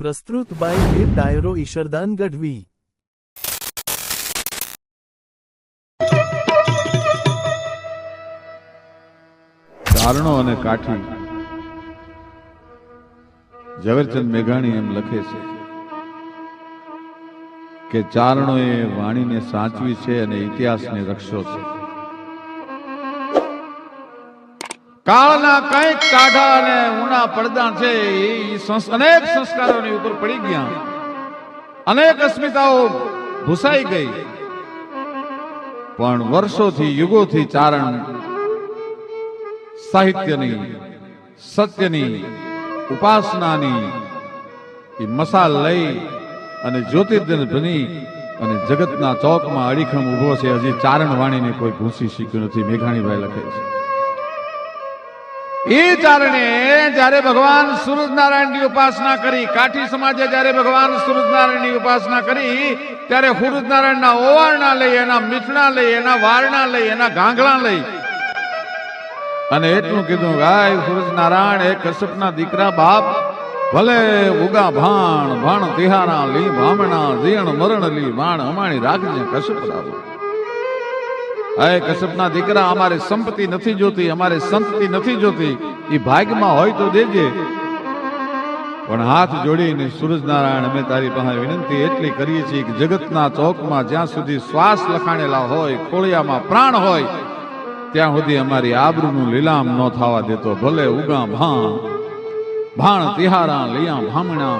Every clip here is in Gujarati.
પ્રસ્તુત બાય વીર ડાયરો ઈશરદાન ગઢવી. ચારણો અને કાઠી. ઝવેરચંદ મેઘાણી એમ લખે છે કે ચારણોએ વાણીને સાચવી છે અને ઇતિહાસને રક્ષો છે. કાળના કંઈક કાઢા અને ઊના પડદા છે એ અનેક સંસ્કારોની ઉપર પડી ગયા, અનેક અસ્મિતાઓ ભૂસાઈ ગઈ, પણ વર્ષોથી યુગોથી ચારણ સાહિત્યની, સત્યની, ઉપાસનાની એ મસાલ લઈ અને જ્યોતિર્દન બની અને જગતના ચોકમાં અડીખમ ઉભો છે. હજી ચારણ વાણીને કોઈ ભૂસી શીખ્યું નથી. મેઘાણીભાઈ લખે છે એ ચારણે જ્યારે ભગવાન સૂરજનારાયણની ઉપાસના કરી, કાઠી સમાજે જ્યારે ભગવાન સૂરજનારાયણની ઉપાસના કરી ત્યારે સૂરજનારાયણના ઓવારણા લઈ, એના મીઠણા લઈ, એના વારણા લઈ, એના ગાંગલા લઈ અને એટલું કીધું, ગાય સૂરજનારાયણ એ કશ્યપના દીકરા બાપ, ભલે ઉગા ભાણ ભાણ તિહારા લી ભામણા જીણ મરણ લી વાણ અમારી રાખજે કશ્યપ રાવ. હે કશ્યપના દીકરા, અમારે સંપત્તિ નથી જોતી, અમારે સંતતિ નથી જોતી, એ ભાગ્યમાં હોય તો દેજે. પણ હાથ જોડીને સૂરજનારાયણ, અમે તારી પાસે વિનંતી એટલી કરીએ છીએ કે જગતના ચોકમાં જ્યાં સુધી શ્વાસ લખાણેલા હોય, ખોળિયામાં પ્રાણ હોય, ત્યાં સુધી અમારી આબરૂનું લીલામ ન થવા દેતો. ભલે ઉગા ભાણ ભાણ તિહારા લિયા ભામણા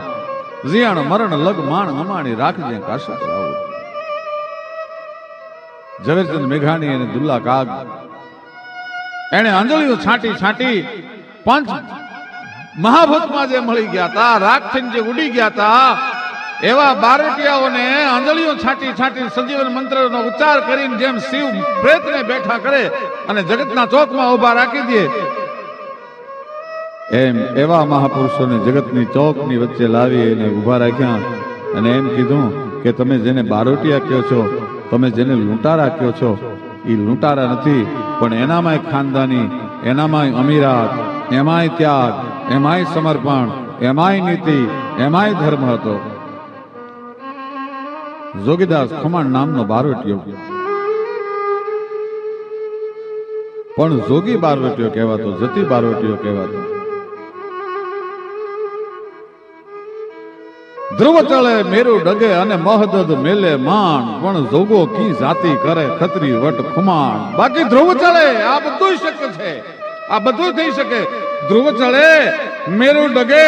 જીણ મરણ લગ માણ અમાણી રાખજે કાશ્યપ રાવ. ઝવેરચંદ મેઘાણી અને દુલ્લા કાગ એને અંજળીઓ છાંટી છાંટી પંચ મહાભૂતમાં જે મળી ગયા હતા, રાગ થઈને જે ઉડી ગયા હતા, એવા બારટિયાઓને અંજળીઓ છાંટી છાંટી સંજીવન મંત્રનો ઉચ્ચાર કરીને જેમ શિવ પ્રેતને બેઠા કરે અને જગતના ચોકમાં ઉભા રાખી દે, એમ એવા મહાપુરુષોને જગતની ચોકની વચ્ચે લાવી એને ઉભા રાખ્યા અને એમ કીધું કે તમે જેને બારોટિયા કહો છો, તમે જેને લૂંટારા કહો છો, એ લૂંટારા નથી, પણ એનામાંય ખાનદાની, એનામાંય અમીરાત, એમાંય ત્યાગ, એમાંય સમર્પણ, એમાંય નીતિ, એમાંય ધર્મ હતો. જોગીદાસ ખુમાણ નામનો બારોટિયો, પણ જોગી બારવટીયો કહેવાતો, જતી બારવટીયો કહેવાતો. ધ્રુવ ચળે મેરુ ડગે અને મહદદ મેલે માણ, પણ જોગો કી જાતિ કરે ખત્રી વટ ખુમાણ. બાકી ધ્રુવ ચળે આ બધું શક્ય છે, આ બધું થઈ શકે. ધ્રુવ ચળે મેરુ ડગે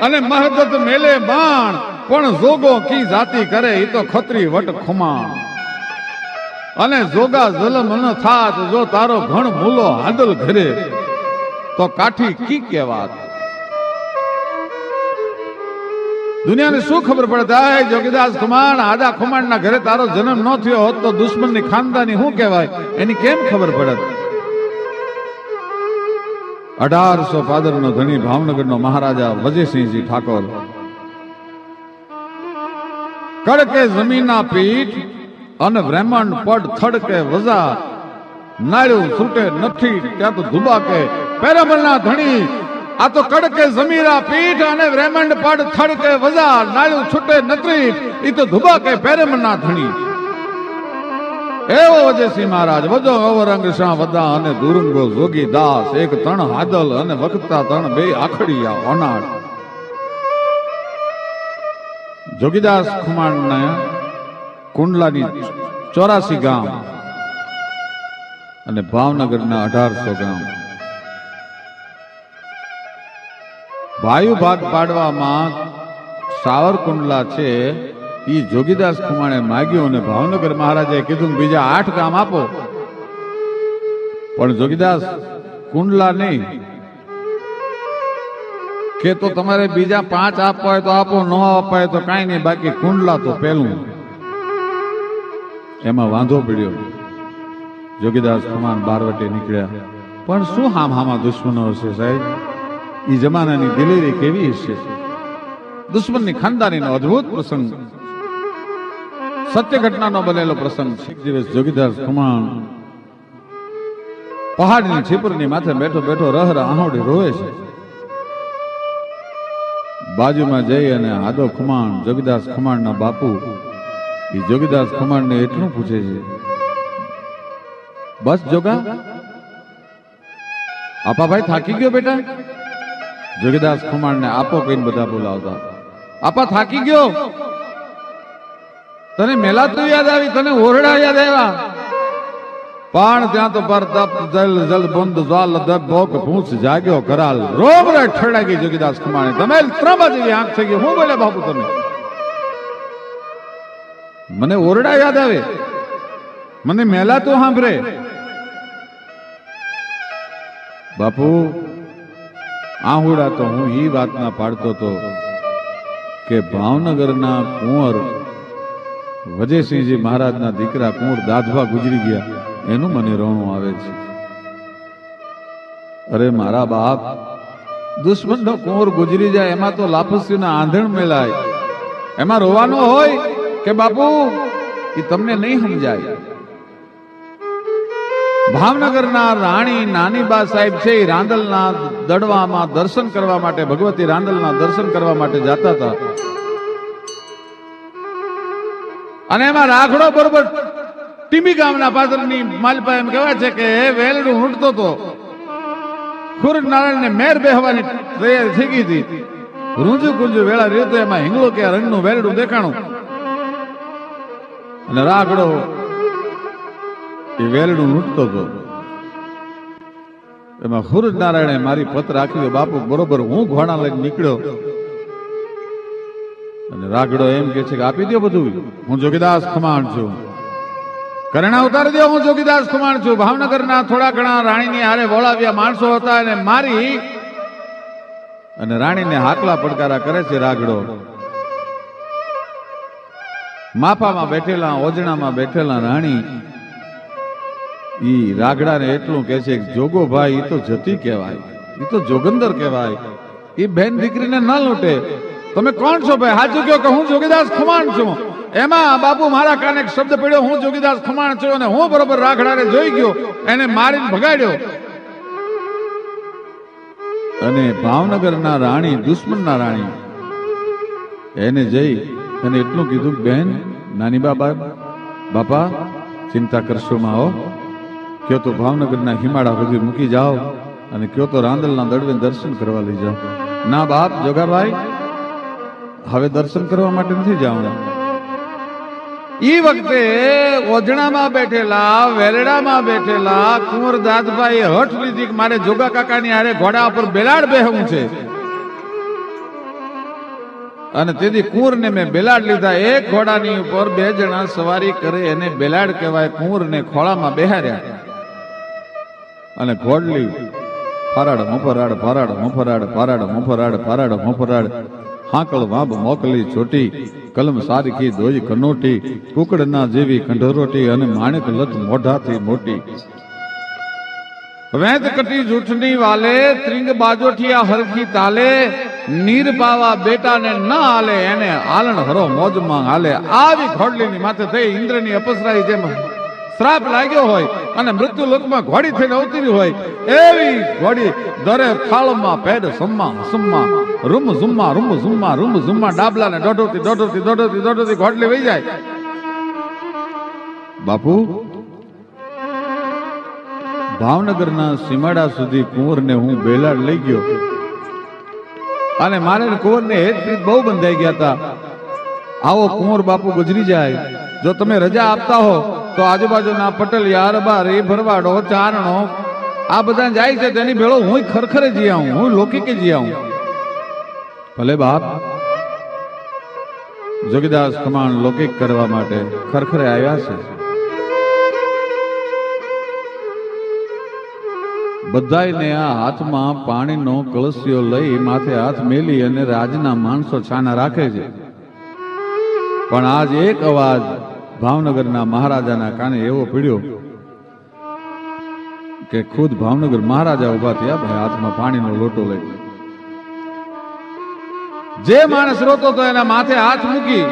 અને મહદદ મેલે માણ, પણ જોગો કી જાતિ કરે એ તો ખત્રી વટ ખુમાણ. અને જોગા જલમ ન થાત જો તારો ઘણ મૂલો હાદલ ઘરે, તો કાઠી કી કહેવાત. દુનિયાને શું ખબર પડતા જોગીદાસ ખુમાણ, આદા ખુમાણના ઘરે તારો જન્મ ન થયો હોત તો દુશ્મનની ખાનદાની શું કહેવાય, એની કેમ ખબર પડત. 1800 પાદરનો ધણી ભાવનગરનો મહારાજા વજયસિંહજી ઠાકોર, કડકે જમીનના પીઠ અને બ્રહ્માંડ પડ થડકે વજા, નાળ્યું છૂટે નથી ત્યાં તો ધુબાકે પેરામલના ધણી. આ તો કડકે જમીરા પીઠ અને બ્રહ્માંડ પડ થડકે વજા, નાળ્યું છૂટે નથી એ તો ધુબાકે પેરામલના ધણી. એવો વજયસિંહ મહારાજ વજો અવરંગ શાહ વદા અને દુરંગો જોગી દાસ, એક તણ હાદલ અને વખતા તણ બે આખડિયા અનાળ. જોગીદાસ ખુમાણના કુંડલાની 84 ગામ અને ભાવનગરના 1800 ગામ. વાયુ ભાગ પાડવામાં સાવરકુંડલા છે એ જોગીદાસ ખુમાણે માગ્યું અને ભાવનગર મહારાજે કીધું બીજા 8 ગામ આપો, પણ જોગીદાસ કુંડલા નહીં કે તો તમારે બીજા 5 આપવા હોય તો આપો, ન આપવા હોય તો કાંઈ નહીં, બાકી કુંડલા તો પહેલું. એમાં વાંધો પડ્યો. જોગીદાસ ખુમાણ બારવટે નીકળ્યા, પણ શું હામા દુશ્મનો હશે સાહેબ, એ જમાનાની દિલેરી કેવી હશે. દુશ્મનની ખાનદાનીનો અદ્ભુત પ્રસંગ, સત્ય ઘટનાનો બનેલો પ્રસંગ. એક દિવસ જોગીદાસ ખુમાણ પહાડની છીપરની માથે બેઠો બેઠો રહર આહોડી રોવે છે. બાજુમાં જઈ અને આદો ખુમાણ જોગીદાસ ખુમાણના બાપુ એ જોગીદાસ ખુમાણને એટલું પૂછે છે, બસ જોગા આપા ભાઈ થાકી ગયો બેટા? જોગીદાસ ખુમાણને આપો કહીને બધા બોલાવતા, આપા થાકી ગયો? તને મેલા તો યાદ આવી, તને ઓરડા યાદ આવ્યા? પણ ત્યાં તો પર તપ જલ જલ બંધ જ્વાલ દબ ભોગ ભૂંસ જાગ્યો કરાલ રોમ રે ઠરડા ગઈ જોગીદાસ ખુમાણે. તમે ત્રંબા જેવી આંખ થઈ ગઈ. હું બોલે બાપુ તમે? મને ઓરડા યાદ આવે, મને મેલા તો સાંભળે. બાપુ આહુડા તો હું ઈ વાતના પાડતો હતો કે ભાવનગરના કુંવર વજયસિંહજી મહારાજના દીકરા કુંવર દાદભા ગુજરી ગયા, એનું મને રોણું આવે છે. અરે મારા બાપ, દુશ્મનનો કુંવર ગુજરી જાય એમાં તો લાપસીના આંધણ મેલાય, એમાં રોવાનું હોય કે બાપુ એ તમને નહીં સમજાય. ભાવનગરના રાણી નાનીબા સાહેબ છે, એ રાંદલના દડવામાં દર્શન કરવા માટે, ભગવતી રાંદલના દર્શન કરવા માટે જતા હતા. અને એમાં રાખડો બરોબર ટીમી ગામના પાદરની માલપા એમ કહેવાય છે કે વેલડું ઊંટતો હતો. ખુરનારાયણને મેર બેહવાની તૈયારી થઈ ગઈ હતી. રૂંજુ કુંજુ વેળા રહ્યો તો એમાં હિંગળો કે રંગનું વેલડું દેખાણું અને રાખડો એ વેલડું ઊંટતો હતો. એમાં ખુરનારાયણે મારી પત્ર રાખી, બાપુ બરોબર હું ઘોડા લઈને નીકળ્યો અને રાખડો એમ કે છે કે આપી દો બધું, હું જોગીદાસ ખુમાણ છું, કરણા ઉતારી દો, હું જોગીદાસ ખુમાણ છું. ભાવનગરના થોડા ઘણા રાણીની હારે વળાવ્યા માણસો હતા અને મારી અને રાણીને હાકલા પડકારા કરે છે. રાખડો માફામાં બેઠેલા, ઓજણામાં બેઠેલા રાણી ઈ રાગડાને એટલું કે છે કે જોગો ભાઈ ઈ તો જતી કહેવાય, ઈ તો જોગંદર કહેવાય, ઈ બેન દીકરીને ન લૂંટે. તમે કોણ છો ભાઈ? સાચું કહો કે હું જોગીદાસ ખુમાણ છું. એમાં બાપુ મારા કાને એક શબ્દ પડ્યો, હું જોગીદાસ ખુમાણ છું, અને હું બરોબર રાખડાને જોઈ ગયો, એને મારીને ભગાડ્યો. અને ભાવનગરના રાણી, દુશ્મનના રાણી, એને જઈ અને એટલું કીધું, બેન નાની બાપા ચિંતા કરશો માં, હો કયો તો ભાવનગરના હિમાળા સુધી મૂકી જાઓ અને કયો તો રાંદલના દડવે દર્શન કરવા લઈ જાઓ. ના બાપ જોગાભાઈ, હવે દર્શન કરવા માટે નથી જવાનું. ઈ વખતે ઓજણામાં બેઠેલા, વેલડામાં બેઠેલા કુંવર દાદભાઈએ હઠ લીધી કે મારે જોગા કાકાની હારે ઘોડા પર બેલાડ બેહવું છે. અને તેથી કુંવરને મેં બેલાડ લીધા. એક ઘોડાની ઉપર બે જણા સવારી કરે એને બેલાડ કહેવાય. કુંવરને ખોળામાં બેહાર્યા અને ઘોડલી ફરાડ મોફરાડ ફરાડ મોફરાડ ફરાડ મોફરાડ ફરાડ મોફરાડ હાંકળ વાંબ મોકલી છોટી, કલમ સારીખી દોઈ કનોટી, કુકડના જેવી કંઢરોટી અને માણેક લત મોઢાથી મોટી. વેદ કટી જૂઠની વાલે, ત્રિંગ બાજોઠિયા હરખી તાલે, નીર પાવા બેટાને ન હાલે, એને આલણ હરો મોજમાં હાલે. આવી ઘોડલીની માથે થઈ ઇન્દ્રની અપસરાઈ જેમ શ્રાપ લાગ્યો હોય અને મૃત્યુ લોકમાં ઘોડી થઈને અવતરી હોય એવી ઘોડી દરે ખાળમાં પેડ સમ્મા સુમ્મા રૂમ ઝુમ્મા રૂમ ઝુમ્મા રૂમ ઝુમ્મા ડાબલા ને દોઢોથી દોઢોથી દોઢોથી દોઢોથી ઘોડલી વહી જાય. બાપુ ભાવનગરના સીમાડા સુધી કુંવરને હું બેલાડ લઈ ગયો અને મારે કુંવરને હેતપ્રીત બહુ બંધાઈ ગયા હતા. આવો કુંવર બાપુ ગુજરી જાય, જો તમે રજા આપતા હો તો આજુબાજુના પટેલ યારબા રે ભરવાડો ચારણો આ બધા જાય છે, તેની ભેળો હું ખરખરે જી આવું, હું લૌકિકે જી આવું. ભલે બાપ, જોગીદાસ ખુમાણ લૌકિક કરવા માટે ખરખરે આવ્યા છે. બધાયને આ હાથમાં પાણીનો કળશિયો લઈ માથે હાથ મેલી અને રાજના માણસો છાના રાખે છે. પણ આજ એક અવાજ ભાવનગરના મહારાજાના કાને એવો પીડ્યો કે ખુદ ભાવનગર મહારાજા ઉભા થયા, ભાઈ હાથમાં પાણીનો લોટો લઈ. જે માણસ રોતો હતો એના માથે હાથ મૂકી,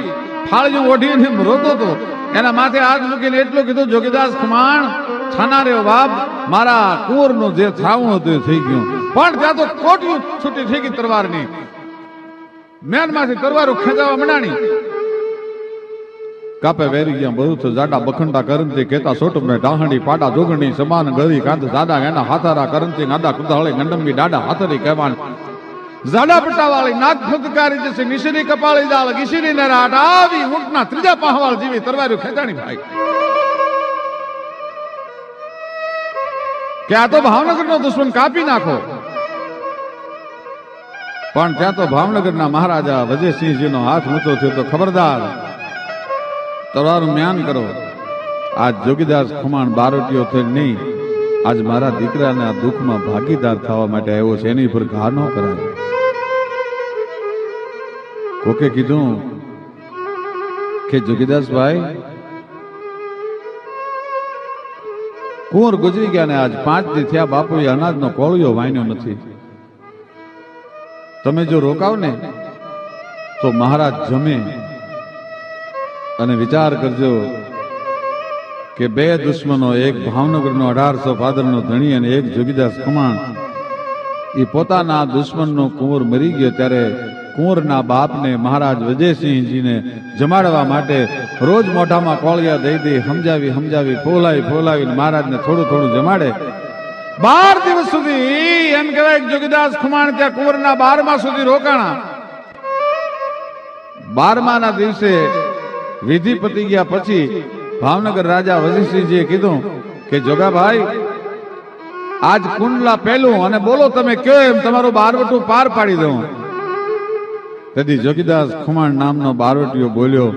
ફાળિયું ઓઢીને રોતો હતો, એના માથે હાથ મૂકીને એટલું કીધું, જોગીદાસ ખુમાણ છાના રે બાપ, મારા કુંવરનું જે થાવું હતું એ થઈ ગયું. પણ ત્યાં તો કોટિયું છૂટી થઈ ગઈ તલવારની. મ્યાનમાંથી તરવારું ખેંચાવા મંડાણી. કાપે વેરી ગયા બધું તો જાડા બખંડા કરંતી કેતા સોટમે ડાહણી પાડા જોગણી સમાન ગરી કાંત જાડા એના હાથારા કરંતી ગાડા કુદાળે ગંડમની ડાડા હાથરી કહેવાન જાડા પટ્ટાવાળી નાક ફુદકારી જશે નિશરી કપાળી દાળ ગીશરી ને રાટ આવી ઊંટના ત્રીજા પાહવાળ જેવી તરવારું ખેંચાણી ભાઈ. કે આ તો ભાવનગરનો દુશ્મન કાપી નાખો. પણ ત્યાં તો ભાવનગરના મહારાજા વજયસિંહજીનો હાથ ઊંચો થયો તો ખબરદાર તલવારનું મ્યાન કરો. આજ જોગીદાસ ખુમાણ બારોટીઓ થઈ નહીં, આજ મારા દીકરાને આ દુઃખમાં ભાગીદાર થવા માટે આવ્યો છે, એની પર ઘા ન કરાય. કોકે કીધું કે જોગીદાસભાઈ કુંવર ગુજરી ગયા ને આજ 5 દી થયા, બાપુએ અનાજનો કોળિયો વાયનો નથી. તમે જો રોકાવ ને તો મહારાજ જમે. અને વિચાર કરજો કે 2 દુશ્મનો, એક ભાવનગરનો 1800 ભાદરનો ધણી અને એક જોગીદાસ ખુમાણ, એ પોતાના દુશ્મનનો કુંવર મરી ગયો ત્યારે કુંવરના બાપને મહારાજ વિજયસિંહજીને જમાડવા માટે રોજ મોઢામાં કોળિયા દઈ દઈ સમજાવી ફોલાવીને મહારાજને થોડું થોડું જમાડે. 12 દિવસ સુધી એમ કહેવાય જોગીદાસ ખુમાણ ત્યાં કુંવરના 12મા સુધી રોકાણા. 12માના દિવસે વિધિ પતી ગયા પછી ભાવનગર રાજા વજીસિંહજીએ કીધું કે જોગાભાઈ આજ કુંડલા પહેલું અને બોલો તમે કયો એમ તમારું બારવટું પાર પાડી દઉં. તેથી જોગીદાસ ખુમાણ નામનો બારવટીયો બોલ્યો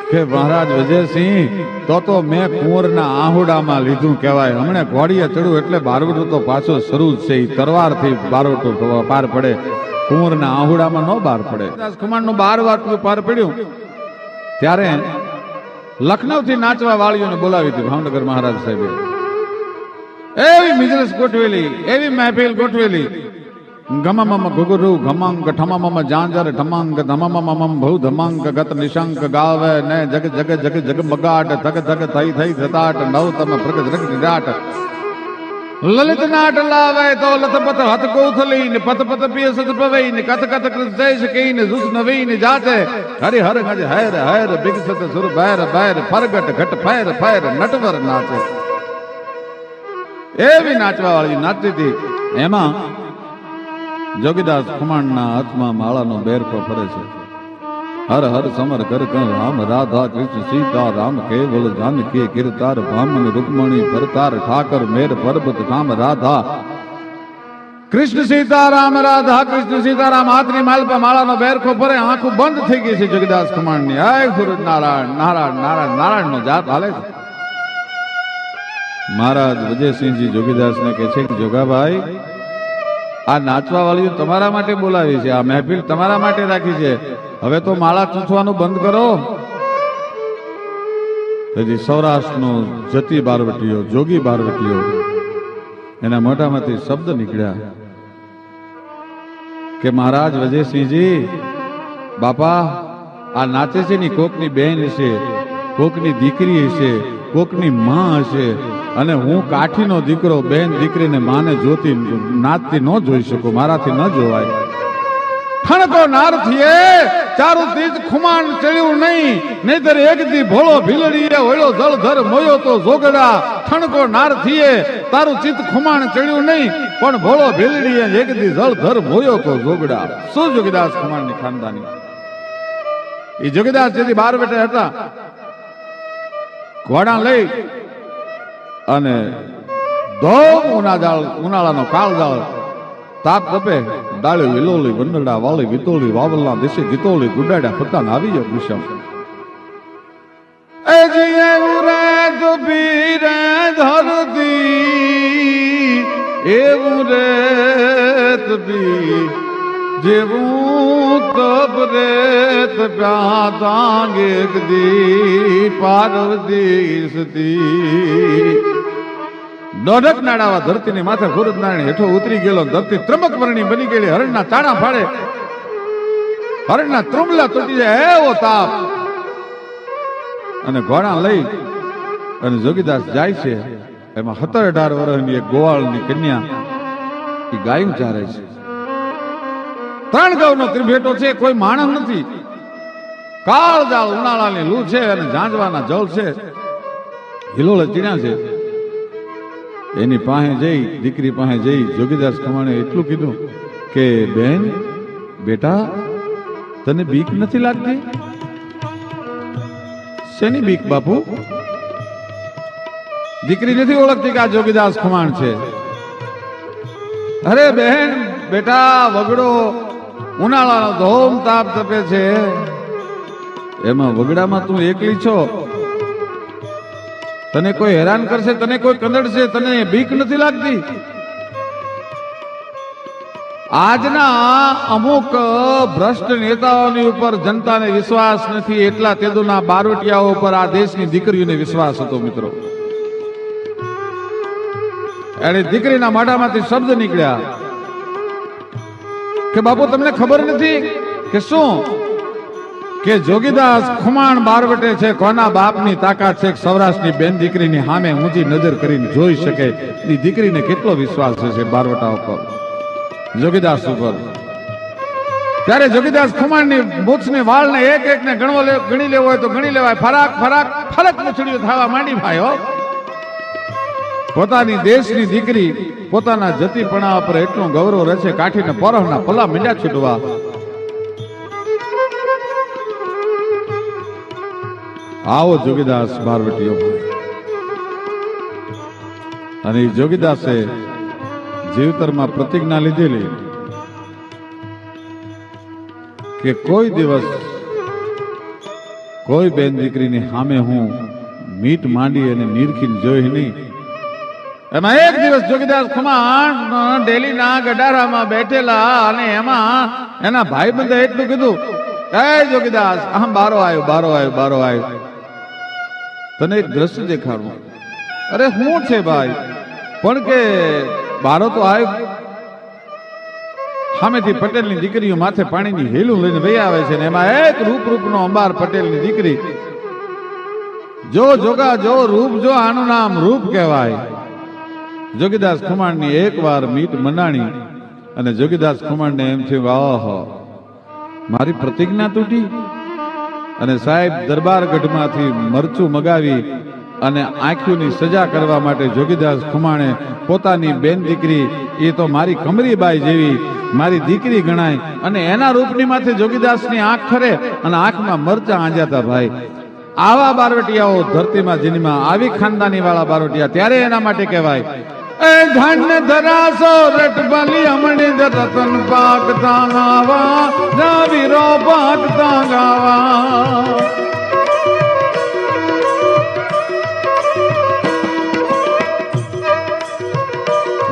કે મહારાજ વિજયસિંહ તો મેં કુંવરના આહુડામાં લીધું કહેવાય. હમણે ઘોડીએ ચડ્યું એટલે બારવટું તો પાછો શરૂ જ છે. તરવારથી બારવટું પાર પડે, કુંવરના આહુડામાં ન પાર પડે. ખુમાણનું બારવટું પાર પડ્યું ત્યારે લખનૌ થી નાચવા વાળીઓને બોલાવી હતી ભાવનગર મહારાજ સાહેબે. એવી મિજલસ ગોઠવેલી, એવી મહેફિલ ગોઠવેલી. ગમમમ ઘુઘરુ ઘમાંગ ઠમમમ જાંજર ઠમાંગ ધમમમ ભૌ ધમાંગ ગત નિશંક ગાવે ને જગ જગ જગ જગ મગાટ ધગ ધગ થઈ થઈ ધતાટ નવ તમ પ્રગ ધગ નિરાટ લલિત નાટ લાવે તો લથપથ હત કૌથલી ને પત પત પિય સદ પવઈ ને કથ કથ કૃતેશ કઈ ને જુસ નવી ને જાતે હરિ હર ગજ હૈર હૈર બિગસત સુર બૈર બૈર ફરગટ ઘટ ફૈર ફૈર નટવર નાચે. એવી નાચવા વાળી નાચતી હતી. એમાં જોગીદાસ ખુમાણના હાથમાં માળાનો બેરકો ફરે છે. હર હર સમર કર કર રામ રાધા કૃષ્ણ સીતા રામ કેવલ જાનકી કિરતાર ભામન રૂકમણી ભરતાર ઠાકર મેર પર્વત રામ રાધા કૃષ્ણ સીતારામ રાધા કૃષ્ણ સીતારામ. હાથની માલ પર માળાનો બેરકો ફરે. આંખો બંધ થઈ ગઈ છે જોગીદાસ ખુમાણની. હે સૂરજ નારાયણ નારાયણ નારાયણ નારાયણ નો જાપ હાલે છે. મહારાજ વિજયસિંહજી જોગીદાસને કહે છે કે જોગાભાઈ આ નાચવા વાળી તમારા માટે બોલાવી છે, આ મહેફિલ તમારા માટે રાખી છે, હવે તો માળા ચૂંટવાનું બંધ કરો. તેથી સૌરાષ્ટ્રનો જતી બારવટીયો, જોગી બારવટીયો, એના મોઢામાંથી શબ્દ નીકળ્યા કે મહારાજ વિજયસિંહજી બાપા આ નાચે છે ની કોકની બેન હશે, કોકની દીકરી હશે, કોકની માં હશે, અને હું કાઠીનો દીકરો બેન દીકરીને માને જોતી નાચતી ન જોઈ શકું, મારાથી ન જોવાય. ઠણકો નાર થીએ ચારું તીજ ખુમાણ ચડ્યું નહીં, નહીતર એક દી ભોળો ભીલડીએ હોળો જળધર મોયો તો જોગડા. ઠણકો નાર થીએ તારું ચિત ખુમાણ ચડ્યું નહીં, પણ ભોળો ભીલડીએ એક દી જળધર મોયો તો જોગડા. શું જોગીદાસ ખુમાણની ખાનદાની. એ જોગીદાસ જેથી 12 બેટા હતા, ઘોડા લઈ અને ધોમ ઉનાળાનો કાળજાળ તાપ તપે, ડાળી વિલોલી વંદડા વાળી વિતોળી વાવલના દેશે ગીતોળી ગુડાડ્યા પતાન આવી ગયો ગુસ્સા. એ જીએ ઉરે તો પીરે ધરતી એવું રે તપી જેવું તપ રે તપ્યા તાંગે દી પાર્વતી સતી. દોઢક નાડાવા ધરતીની માથે સૂરજ નારાયણ હેઠો ઉતરી ગયેલો. ધરતી ત્રમક વર્ણી બની ગયેલી. હરણના ચાણા ફાડે, હરણના ત્રુમલા તૂટી જાય એવો તાપ. અને ઘોડા લઈ અને જોગીદાસ જાય છે. એમાં 17-18 વર્ષની એક ગોવાળની કન્યા એ ગાયું ચારે છે. ત્રણ ગૌનો ત્રિભેટો છે, કોઈ માણસ નથી. કાળજાળ ઉનાળાની લૂ છે અને ઝાંઝવાના જળ છે, હિલોળ ચીણા છે. એની પાસે જઈ, દીકરી પાસે જઈ જોગીદાસ ખમાણે એટલું કીધું કે બેન બેટા તને બીક નથી લાગતી? શેની બીક બાપુ? દીકરી નથી ઓળખતી કે આ જોગીદાસ ખમાણ છે. અરે બહેન બેટા વગડો ઉનાળાનો ધોમ તાપ તપે છે, એમાં વગડામાં તું એકલી છો, તને કોઈ હેરાન કરશે, તને કોઈ કંદડશે, તને બીક નથી લાગતી? આજના અમુક ભ્રષ્ટ નેતાઓની ઉપર જનતાને વિશ્વાસ નથી, એટલા તેદુના બારોટિયાઓ ઉપર આ દેશની દીકરીઓને વિશ્વાસ હતો. મિત્રો, એને દીકરીના મોઢામાંથી શબ્દ નીકળ્યા કે બાપુ તમને ખબર નથી કે શું કે જોગીદાસ ખુમાણ બારવટે છે, કોના બાપની તાકાત છે? સૌરાષ્ટ્રની બેન દીકરીની સામે ઊંચી નજર કરીને જોઈ શકે એ દીકરીને કેટલો વિશ્વાસ છે બારવટા ઉપર, જોગીદાસ ઉપર. ત્યારે જોગીદાસ ખુમાણની મૂછની વાળને એક એકને ગણી લેવો હોય તો ગણી લેવાય. ફરાક ફરાક ફરક મૂછડીઓ થવા માંડી ભાઈ. હો, પોતાની દેશની દીકરી પોતાના જતીપણા પર એટલું ગૌરવ રહે છે, કાઠીને પરહના પલા મીંડા છૂટવા. આવો જોગીદાસ બારવટીઓ. અને એ જોગીદાસે જીવતરમાં પ્રતિજ્ઞા લીધેલી કે કોઈ દિવસ કોઈ બેન દીકરીની સામે હું મીટ માંડી અને નીરખીને જોઈ નહીં. એમાં એક દિવસ જોગીદાસ ખુમાણ ડેલીના ગડારામાં બેઠેલા અને એમાં એના ભાઈબંધે એટલું કીધું, એ જોગીદાસ આમ બારો આવ્યો, બારો આવ્યો, બારો આવ્યો, તને એક દ્રશ્ય દેખાડું. અરે શું છે ભાઈ? પણ કે બારો તો આવ્યો. સામેથી પટેલની દીકરીઓ માથે પાણીની હેલું લઈને વહી આવે છે, ને એમાં એક રૂપનો અંબાર પટેલની દીકરી. જો જોગા જો રૂપ જો, આનું નામ રૂપ કહેવાય. જોગીદાસ ખુમાણની એક વાર મીટ મંડાણી અને જોગીદાસ ખુમાણને એમ થયું, આહા મારી પ્રતિજ્ઞા તૂટી. અને સાહેબ દરબારગઢમાંથી મરચું મગાવી અને આંખોની સજા કરવા માટે જોગીદાસ ખુમાણે પોતાની બેન દીકરી, એ તો મારી કમરીબાઈ જેવી મારી દીકરી ગણાય, અને એના રૂપની માથે જોગીદાસની આંખ ખરે અને આંખમાં મરચા આંજાતા. ભાઈ, આવા બારવટિયાઓ ધરતીમાં જન્મ્યા, આવી ખાનદાની વાળા બારવટિયા. ત્યારે એના માટે કહેવાય, એ ધન્ય ધરાસો રટબલી અમણી રતન પાક તાંગાવા, જાવીરો પાક તાંગાવા.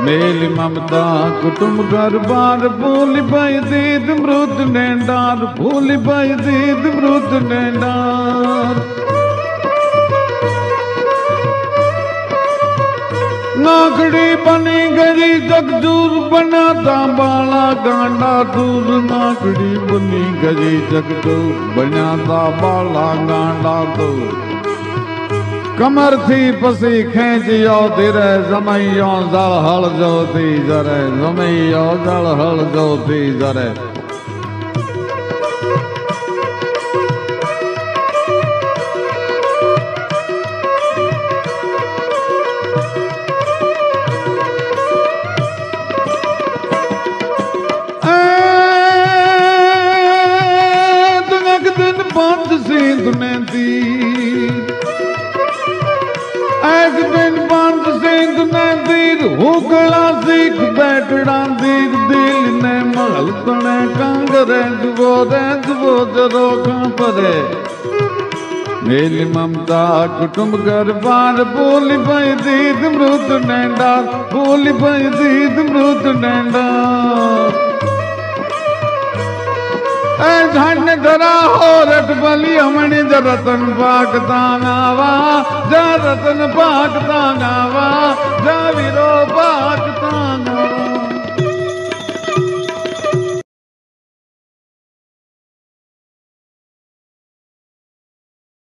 મેલી મમતા કુટુંબ ગરબાર, ભૂલી ભાઈ દીદ મૃત નેંડાર, ભૂલી ભાઈ દીદ મૃત નેંડાર. નાકડી બની ગઈ જગદૂર, બનાતા બાળા ગાંડા દૂર. નાકડી બની ગઈ જગદૂર, બનાતા બાળા ગાંડા દૂર. કમર થી પછી ખેંચ્યો ધીરે, જમૈયો જળ હળ જોતી જરે, જમૈયો જળ હળ જોતી જરે. एक दिन पंत सिंह ने तीर हुकड़ा सीख बैठड़ा दीर, दिल ने महल तने कांगरे जुबो जरो कांपरे. मेली ममता कुटुंब गरबार, भूली भाई दीद मृत नेंडार, भूली भाई दीद मृत नेंडार. धन्य धरा हो रटबली अमणी रतन पाक तांगावा, जा रतन पाक तांगावा.